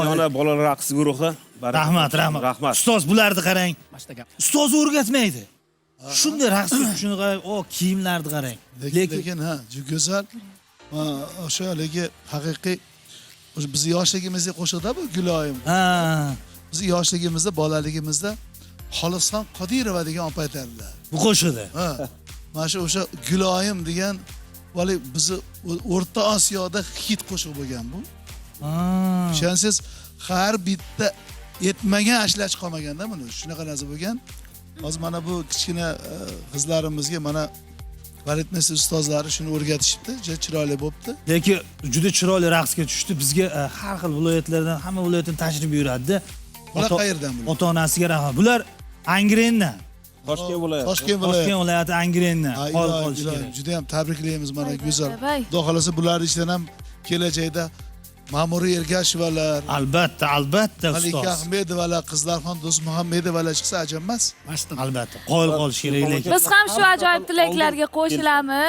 Yana bolalar raqs guruhi. Rahmat. Ustoz bularni qarang. Ustoz o'rgatmaydi. Shunday raqs shuni qarang, o kiyimlarni qarang. Lekin ha, juda go'zal. O'sha lekin haqiqiy biz yoshligimizda qo'shiqda bu Guloyim. Ha. Biz yoshligimizda, bolaligimizda Xolisxon Qodirova degan opa aytardilar. Bu qo'shiqda. Ha. Mana shu o'sha Guloyim degan vali bizni O'rta Osiyoda hit qo'shiq bo'lgan bu. Ha. Ishonsiz, har bitta yetmagan ashlash qolmaganda buni. Shunaqa narsa bo'lgan. Hozir mana bu kichkina qizlarimizga mana baletmesi ustozlari shuni o'rgatishibdi, juda chiroyli bo'libdi. Lekin juda chiroyli raqsga tushdi. Bizga har xil viloyatlardan, hamma viloyatdan tashrif buyuradi. Bular qayerdan bular? Ota-onasiga rahmat. Bular Angrendan. Toshkent viloyati. Toshkent Toshkent viloyati Angrendan. Qolish kerak. Juda ham tabriklaymiz mana go'zal. Xudo xolasa bular ichidan ham kelajakda Ma'muriy Ergashevalar, Albatta, Malika ustoz. Ahmedovalar, Qizlarxon Do'stmuhammedovalar chiqsa ajab emas. Albatta. Qoyil qolish kerak lekin. Biz ham shu ajoyib tilaklarga qo'shilamiz.